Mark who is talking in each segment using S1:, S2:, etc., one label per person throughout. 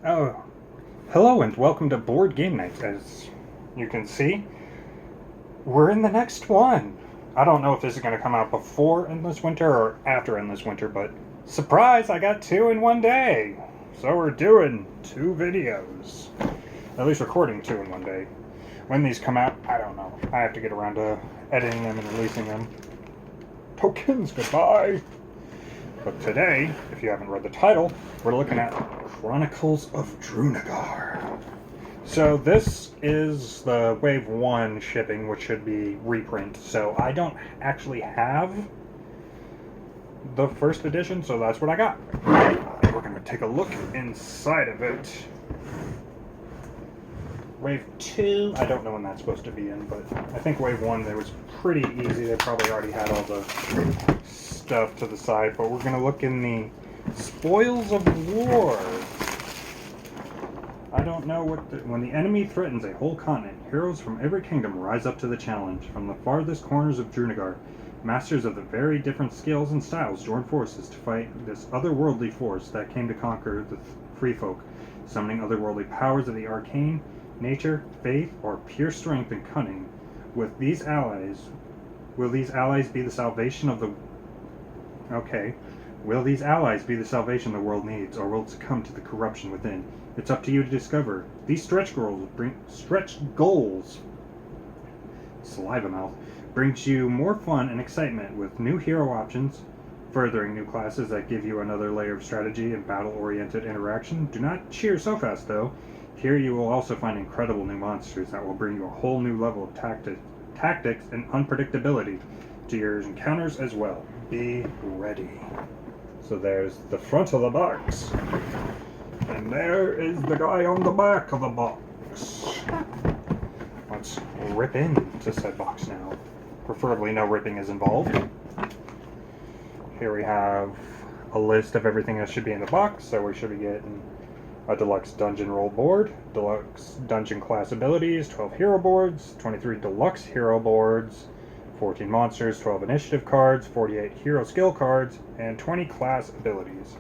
S1: Oh, hello and welcome to Board Game Night. As you can see, we're in the next one. I don't know if this is going to come out before Endless Winter or after Endless Winter, but surprise, I got two in one day. So we're doing two videos. At least recording two in one day. When these come out, I don't know. I have to get around to editing them and releasing them. Tokens, goodbye! But today, if you haven't read the title, we're looking at Chronicles of Drunagor. So this is the Wave 1 shipping, which should be reprint. So I don't actually have the first edition, so that's what I got. We're going to take a look inside of it. Wave 2, I don't know when that's supposed to be in, but I think Wave 1, it was pretty easy. They probably already had all the stuff to the side, but we're going to look in the Spoils of War. I don't know what when the enemy threatens a whole continent, heroes from every kingdom rise up to the challenge. From the farthest corners of Drunagor, masters of the very different skills and styles join forces to fight this otherworldly force that came to conquer the free folk, summoning otherworldly powers of the arcane, nature, faith, or pure strength and cunning. With these allies, will these allies be the salvation of the... Okay. Will these allies be the salvation the world needs, or will it succumb to the corruption within? It's up to you to discover. These stretch goals, saliva mouth, brings you more fun and excitement with new hero options, furthering new classes that give you another layer of strategy and battle-oriented interaction. Do not cheer so fast, though. Here you will also find incredible new monsters that will bring you a whole new level of tactics and unpredictability to your encounters as well. Be ready. So there's the front of the box. And there is the guy on the back of the box. Let's rip into said box now. Preferably no ripping is involved. Here we have a list of everything that should be in the box. So we should be getting a deluxe dungeon roll board, deluxe dungeon class abilities, 12 hero boards, 23 deluxe hero boards, 14 monsters, 12 initiative cards, 48 hero skill cards, and 20 class abilities.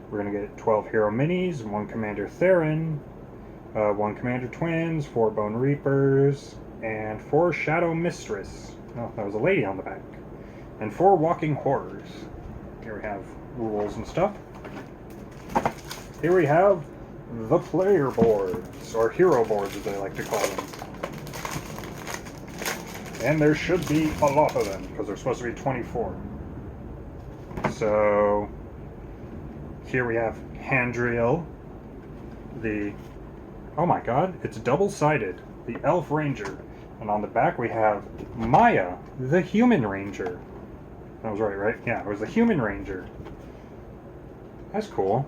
S1: We're going to get 12 hero minis, 1 Commander Theron, 1 Commander Twins, 4 Bone Reapers, and 4 Shadow Mistress. Oh, that was a lady on the back. And 4 Walking Horrors. Here we have rules and stuff. Here we have the player boards, or hero boards as they like to call them. And there should be a lot of them, because there's supposed to be 24. So, here we have Handriel, oh my god, it's double-sided, the Elf Ranger. And on the back we have Maya, the Human Ranger. That was right? Yeah, it was the Human Ranger. That's cool.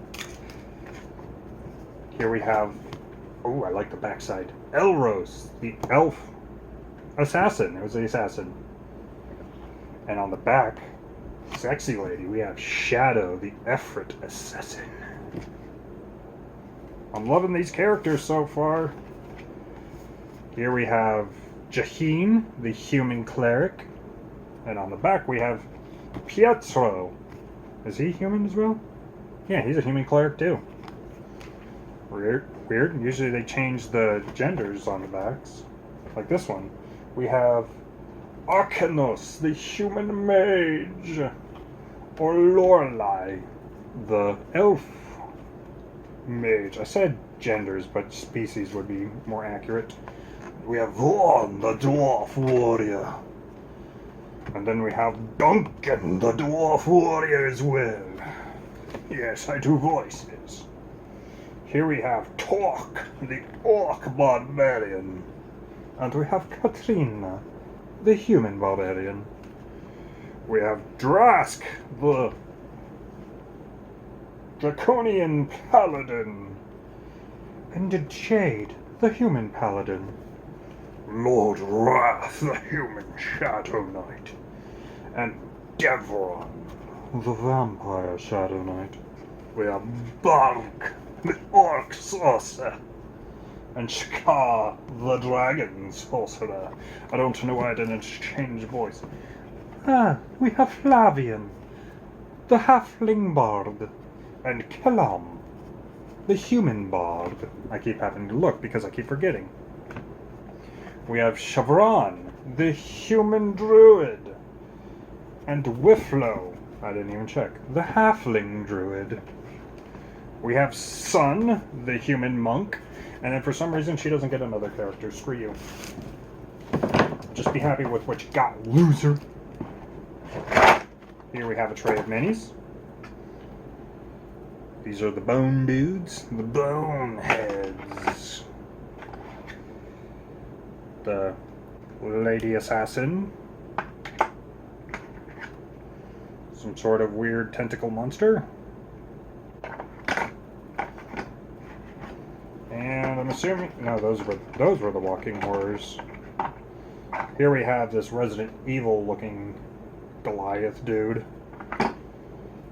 S1: Here we have, oh, I like the backside, Elros, the Elf Assassin. It was the Assassin. And on the back, sexy lady, we have Shadow, the Efrit Assassin. I'm loving these characters so far. Here we have Jaheen, the Human Cleric. And on the back we have Pietro. Is he human as well? Yeah, he's a Human Cleric too. Weird. Usually they change the genders on the backs. Like this one. We have Arcanos, the Human Mage. Or Lorelei, the Elf Mage. I said genders, but species would be more accurate. We have Vaughn, the Dwarf Warrior. And then we have Duncan, the Dwarf Warrior as well. Yes, I do voices. Here we have Torque, the Orc Barbarian. And we have Katrina, the Human Barbarian. We have Drask, the Draconian Paladin. And Jade, the Human Paladin. Lord Wrath, the Human Shadow Knight. And Devron, the Vampire Shadow Knight. We have Bark, the Orc Sorcerer. And Shkar, the Dragon Sorcerer. I don't know why I didn't change voice. We have Flavian, the Halfling Bard, and Kellam, the human bog. I keep having to look because I keep forgetting. We have Chevron, the human druid. And Whifflo, I didn't even check, the halfling druid. We have Sun, the human monk. And then for some reason she doesn't get another character. Screw you. Just be happy with what you got, loser. Here we have a tray of minis. These are the bone dudes, the bone heads. The lady assassin. Some sort of weird tentacle monster. And I'm assuming, no, those were the walking horrors. Here we have this Resident Evil looking Goliath dude.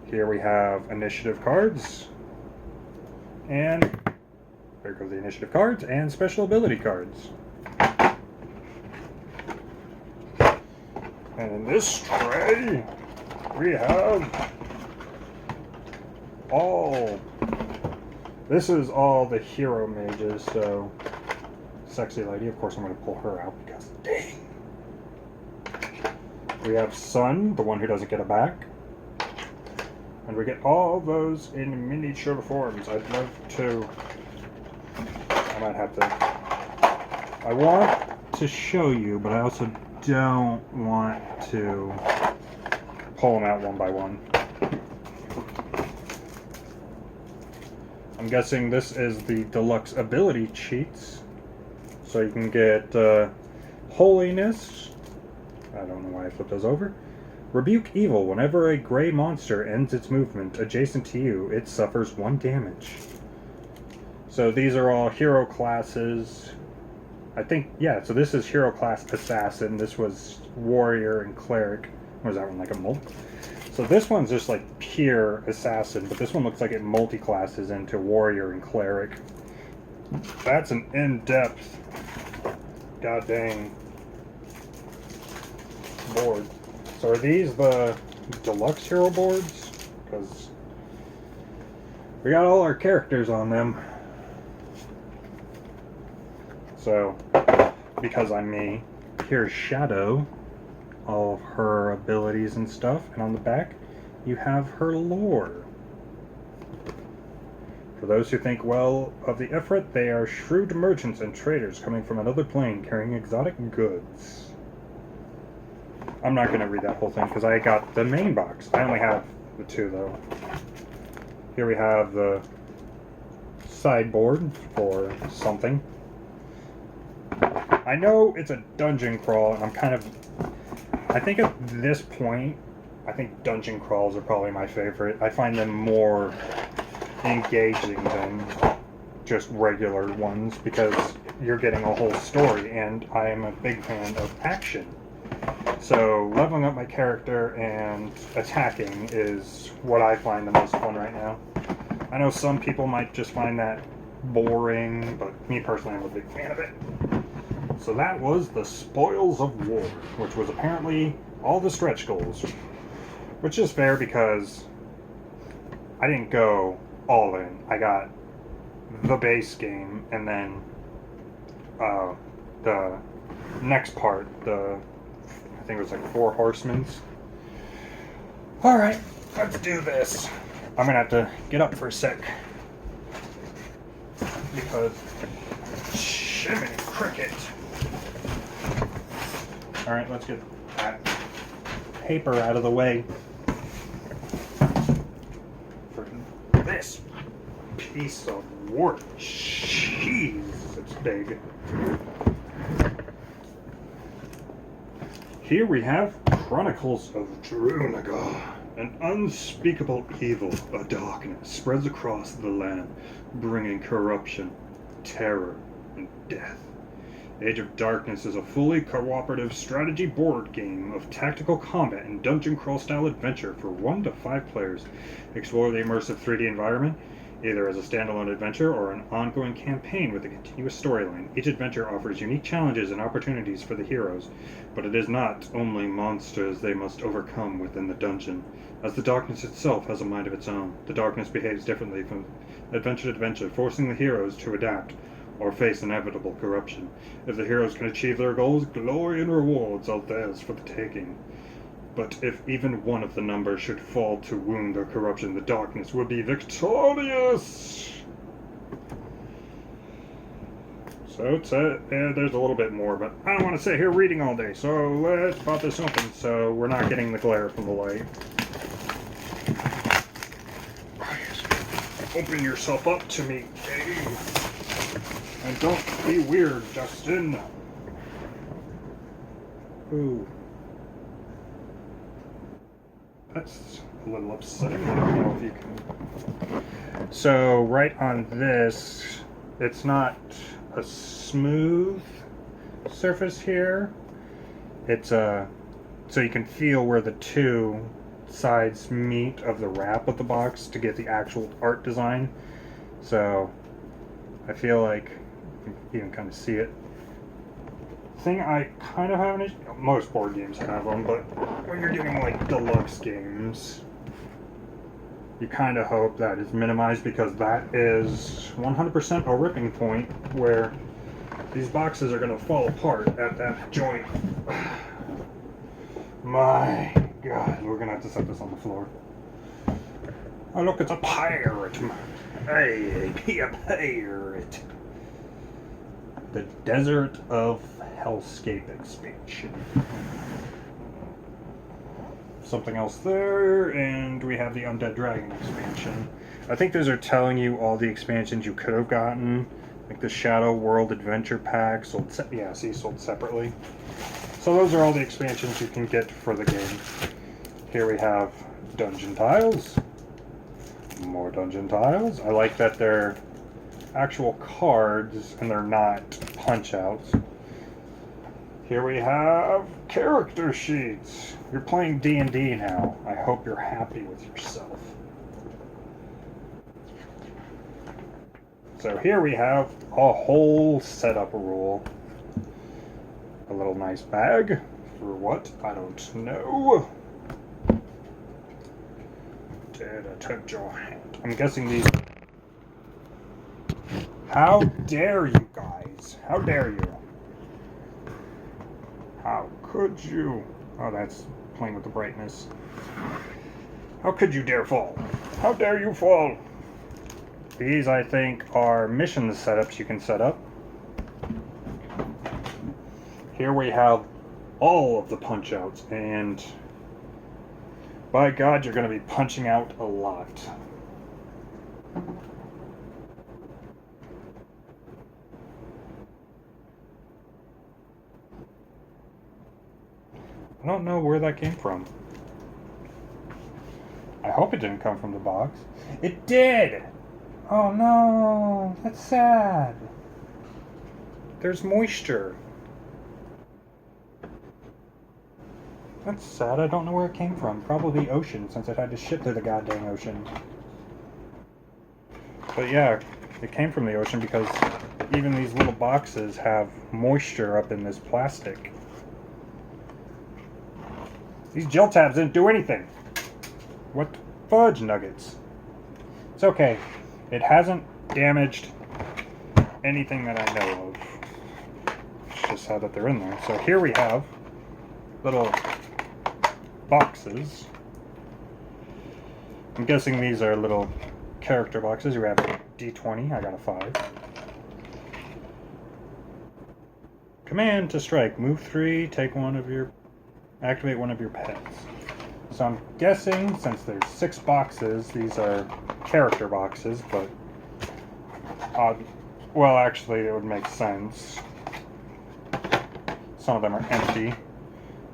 S1: Here we have initiative cards. And there go the initiative cards and special ability cards. And in this tray, we have this is all the hero mages, so sexy lady, of course I'm going to pull her out because dang. We have Sun, the one who doesn't get a back. And we get all those in miniature forms. I'd love to, I might have to, I want to show you, but I also don't want to pull them out one by one. I'm guessing this is the deluxe ability cheats. So you can get Holiness. I don't know why I flipped those over. Rebuke Evil. Whenever a gray monster ends its movement adjacent to you, it suffers 1 damage. So these are all hero classes. I think, yeah, so this is hero class Assassin. This was Warrior and Cleric. Was that one like a multi? So this one's just like pure Assassin, but this one looks like it multi-classes into Warrior and Cleric. That's an in-depth, god dang, board. So are these the deluxe hero boards? Because we got all our characters on them. So, because I'm me, here's Shadow, all of her abilities and stuff, and on the back you have her lore. For those who think well of the Ifrit, they are shrewd merchants and traders coming from another plane carrying exotic goods. I'm not going to read that whole thing because I got the main box. I only have the 2 though. Here we have the sideboard for something. I know it's a dungeon crawl, and I think at this point, I think dungeon crawls are probably my favorite. I find them more engaging than just regular ones because you're getting a whole story, and I am a big fan of action. So leveling up my character and attacking is what I find the most fun right now. I know some people might just find that boring, but me personally, I'm a big fan of it. So that was the Spoils of War, which was apparently all the stretch goals. Which is fair because I didn't go all in. I got the base game and then the next part, I think it was like 4 Horsemen's. Alright, let's do this. I'm gonna have to get up for a sec. Because Shimmy Cricket. Alright, let's get that paper out of the way. For this piece of work. Jeez, it's big. Here we have Chronicles of Drunagor. An unspeakable evil, a darkness, spreads across the land, bringing corruption, terror, and death. Age of Darkness is a fully cooperative strategy board game of tactical combat and dungeon crawl style adventure for 1 to 5 players. Explore the immersive 3D environment, either as a standalone adventure or an ongoing campaign with a continuous storyline. Each adventure offers unique challenges and opportunities for the heroes, but it is not only monsters they must overcome within the dungeon. as the darkness itself has a mind of its own. The darkness behaves differently from adventure to adventure, forcing the heroes to adapt or face inevitable corruption. If the heroes can achieve their goals, glory and rewards are theirs for the taking. But if even one of the number should fall to wound or corruption, the darkness would be victorious! So there's a little bit more, but I don't want to sit here reading all day, so let's pop this open so we're not getting the glare from the light. Open yourself up to me, Dave. And don't be weird, Justin. Ooh. That's a little upsetting. I don't know if you can. So, right on this, it's not a smooth surface here. It's so you can feel where the two sides meet of the wrap of the box to get the actual art design. So I feel like you can kind of see it. Thing I kind of have an issue, most board games have them, but when you're getting like deluxe games, you kind of hope that is minimized, because that is 100% a ripping point where these boxes are going to fall apart at that joint. My God, we're going to have to set this on the floor. Oh look, it's a pirate. Hey, be a pirate. The Desert of Hellscape expansion. Something else there, and we have the Undead Dragon expansion. I think those are telling you all the expansions you could have gotten, like the Shadow World Adventure Pack sold separately. So those are all the expansions you can get for the game. Here we have dungeon tiles, more dungeon tiles. I like that they're actual cards and they're not punch outs. Here we have character sheets. You're playing D&D now. I hope you're happy with yourself. So here we have a whole setup rule. A little nice bag. For what? I don't know. Did I tempt your hand? I'm guessing these... How dare you guys? How dare you? How could you? Oh, that's playing with the brightness. How could you dare fall? How dare you fall? These, I think, are mission setups you can set up. Here we have all of the punch outs, and by God, you're going to be punching out a lot. I don't know where that came from. I hope it didn't come from the box. It did! Oh no, that's sad. There's moisture. That's sad. I don't know where it came from. Probably the ocean, since it had to ship to the goddamn ocean. But yeah, it came from the ocean because even these little boxes have moisture up in this plastic. These gel tabs didn't do anything. What fudge nuggets? It's okay. It hasn't damaged anything that I know of. It's just sad that they're in there. So here we have little boxes. I'm guessing these are little character boxes. You have a D20. I got a 5. Command to strike. Move 3. Activate one of your pets. So I'm guessing, since there's 6 boxes, these are character boxes, but well, actually, it would make sense. Some of them are empty,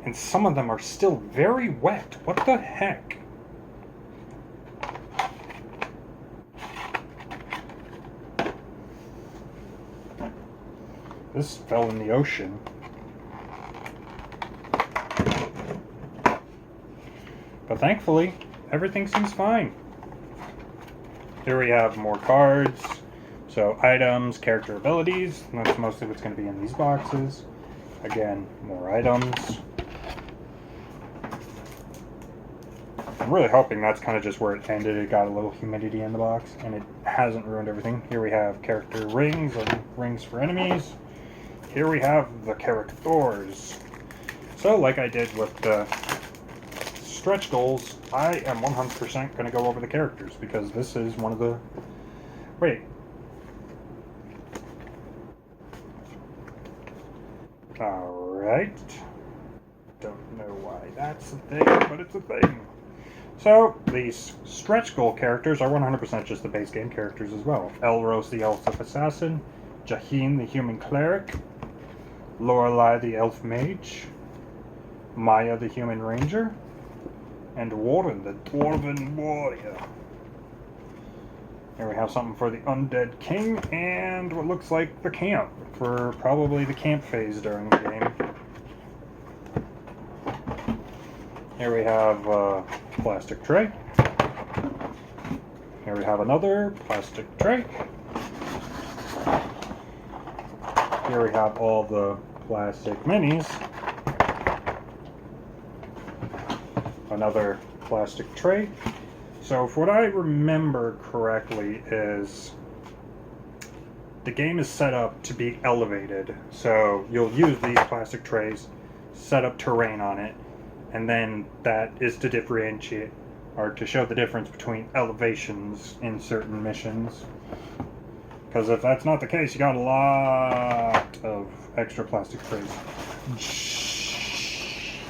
S1: and some of them are still very wet. What the heck? This fell in the ocean. But thankfully, everything seems fine. Here we have more cards. So items, character abilities. That's mostly what's going to be in these boxes. Again, more items. I'm really hoping that's kind of just where it ended. It got a little humidity in the box, and it hasn't ruined everything. Here we have character rings and rings for enemies. Here we have the characters. So, like I did with the stretch goals, I am 100% going to go over the characters, because this is one of the... Wait. Alright. Don't know why that's a thing, but it's a thing. So, these stretch goal characters are 100% just the base game characters as well. Elros the Elf Assassin, Jaheen the Human Cleric, Lorelei the Elf Mage, Maya the Human Ranger, and Warren the Dwarven Warrior. Here we have something for the Undead King, and what looks like the camp, for probably the camp phase during the game. Here we have a plastic tray. Here we have another plastic tray. Here we have all the plastic minis. Another plastic tray. So if what I remember correctly is the game is set up to be elevated. So you'll use these plastic trays, set up terrain on it, and then that is to differentiate, or to show the difference between elevations in certain missions. Because if that's not the case, you got a lot of extra plastic trays.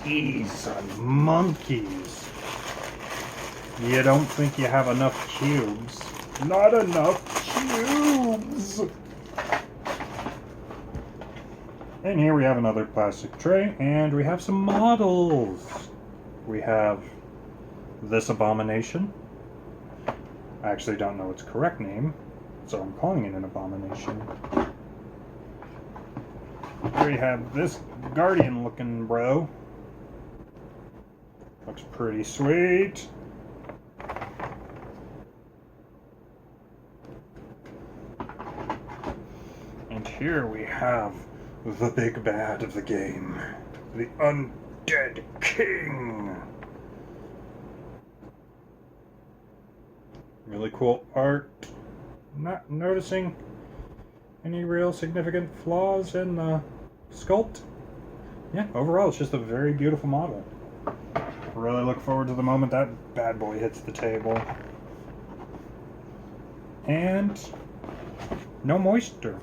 S1: Jeez, monkeys. You don't think you have enough cubes? Not enough cubes! And here we have another plastic tray, and we have some models. We have this abomination. I actually don't know its correct name, so I'm calling it an abomination. Here we have this guardian looking bro. Looks pretty sweet. And here we have the big bad of the game, the Undead King. Really cool art. Not noticing any real significant flaws in the sculpt. Yeah, overall it's just a very beautiful model. Really look forward to the moment that bad boy hits the table. And no moisture.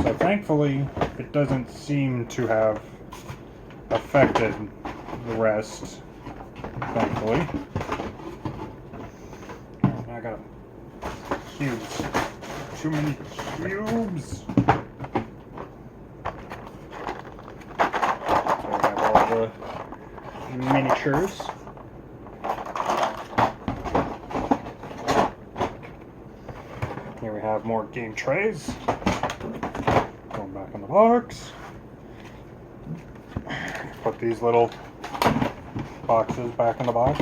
S1: So thankfully, it doesn't seem to have affected the rest, thankfully. I got cubes. Too many cubes. So we have all the miniatures. Here we have more game trays. Going back in the box. Put these little boxes back in the box.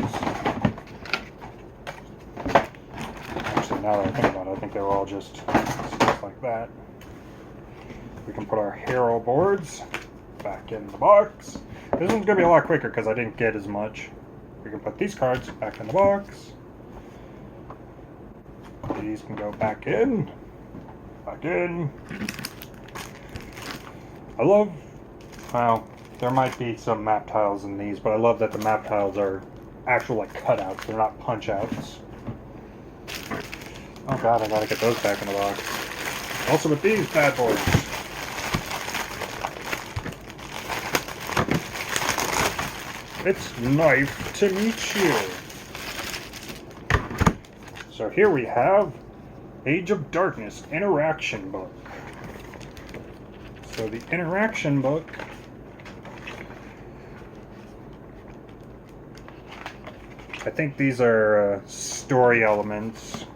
S1: Actually, now that I think about it, I think they were all just like that. We can put our hero boards back in the box. This one's going to be a lot quicker because I didn't get as much. We can put these cards back in the box. These can go back in. Back in. I love how there might be some map tiles in these, but I love that the map tiles are actual like cutouts. They're not punch outs. Oh god, I gotta get those back in the box. Also with these bad boys. It's nice to meet you. So here we have Age of Darkness Interaction Book. So the interaction book I think these are story elements.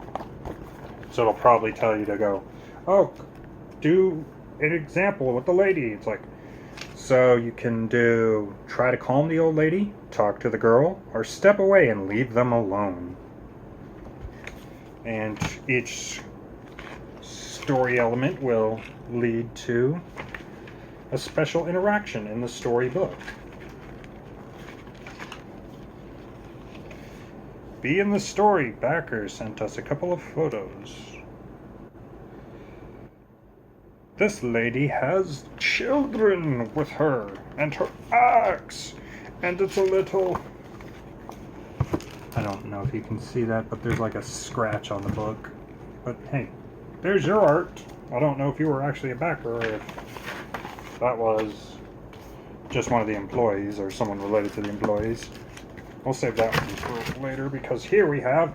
S1: So it'll probably tell you to go, oh, do an example with the lady. It's like, so you can do try to calm the old lady, talk to the girl, or step away and leave them alone. And each story element will lead to a special interaction in the storybook. Be in the story. Backer sent us a couple of photos. This lady has children with her, and her axe, and it's a little... I don't know if you can see that, but there's like a scratch on the book. But hey, there's your art. I don't know if you were actually a backer or if that was just one of the employees or someone related to the employees. We'll save that one for later, because here we have,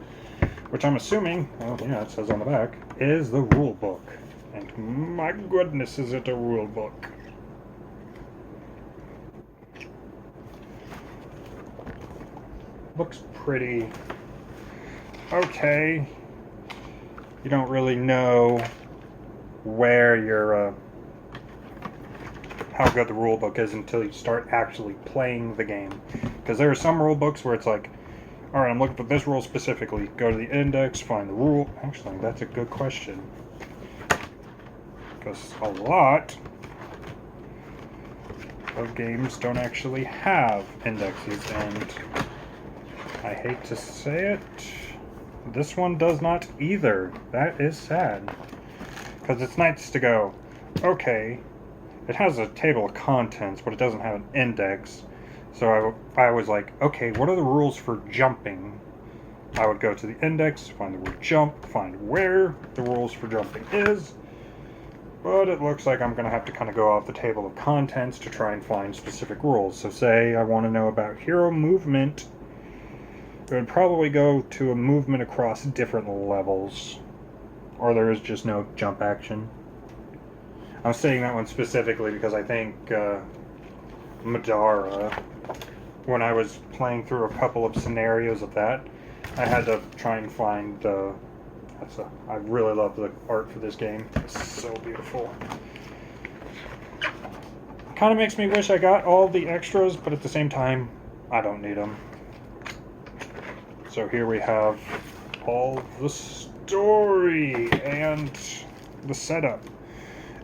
S1: which I'm assuming, well, yeah, it says on the back, is the rule book. And my goodness, is it a rule book. Looks pretty okay. You don't really know where your how good the rule book is until you start actually playing the game. Because there are some rule books where it's like, alright, I'm looking for this rule specifically. Go to the index, find the rule. Actually, that's a good question. Because a lot of games don't actually have indexes, and I hate to say it, this one does not either. That is sad. Because it's nice to go, okay, it has a table of contents, but it doesn't have an index. So I was like, okay, what are the rules for jumping? I would go to the index, find the word jump, find where the rules for jumping is. But it looks like I'm going to have to kind of go off the table of contents to try and find specific rules. So say I want to know about hero movement. It would probably go to a movement across different levels. Or there is just no jump action. I'm saying that one specifically because I think Madara, when I was playing through a couple of scenarios of that, I had to try and find... I really love the art for this game. It's so beautiful. Kind of makes me wish I got all the extras, but at the same time, I don't need them. So here we have all the story and the setup.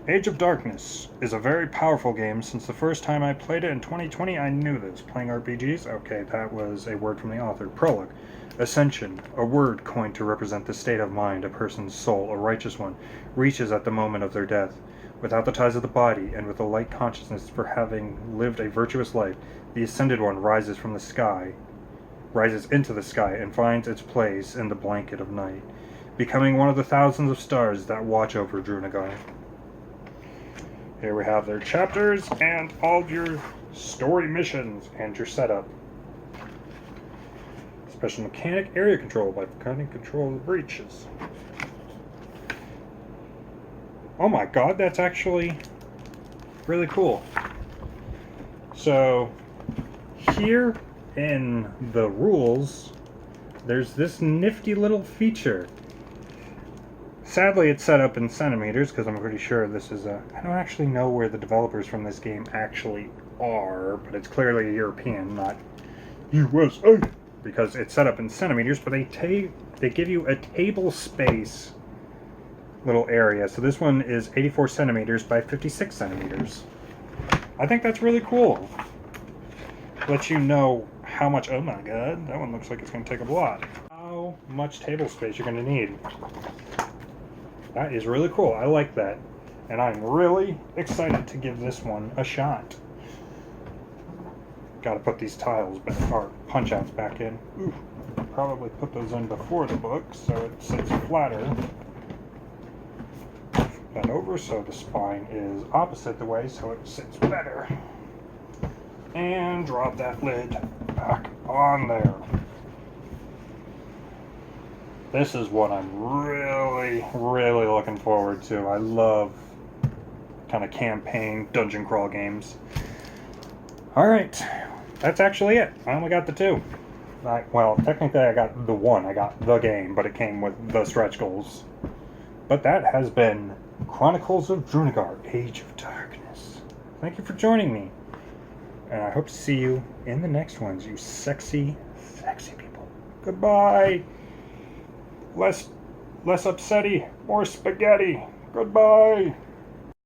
S1: Age of Darkness is a very powerful game. Since the first time I played it in 2020, I knew this. Playing RPGs? Okay, that was a word from the author. Prologue. Ascension, a word coined to represent the state of mind a person's soul, a righteous one, reaches at the moment of their death. Without the ties of the body, and with a light consciousness for having lived a virtuous life, the Ascended One rises into the sky, and finds its place in the blanket of night, becoming one of the thousands of stars that watch over Drunagor. Here we have their chapters, and all of your story missions, and your setup. Special mechanic, area control by cutting control of the breaches. Oh my god, that's actually really cool. So, here in the rules, there's this nifty little feature. Sadly, it's set up in centimeters, because I'm pretty sure this is a... I don't actually know where the developers from this game actually are, but it's clearly a European, not USA. Because it's set up in centimeters, but they give you a table space little area. So this one is 84 centimeters by 56 centimeters. I think that's really cool. Lets you know how much... Oh my god, that one looks like it's going to take a lot. How much table space you're going to need. That is really cool. I like that. And I'm really excited to give this one a shot. Got to put these tiles back, or punch outs back in. Ooh, probably put those in before the book so it sits flatter. Flip that over so the spine is opposite the way so it sits better. And drop that lid back on there. This is what I'm really, really looking forward to. I love kind of campaign dungeon crawl games. Alright, that's actually it. I only got the two. Well, technically I got the one. I got the game, but it came with the stretch goals. But that has been Chronicles of Drunagor, Age of Darkness. Thank you for joining me. And I hope to see you in the next ones, you sexy, sexy people. Goodbye. Less upsetty, more spaghetti. Goodbye.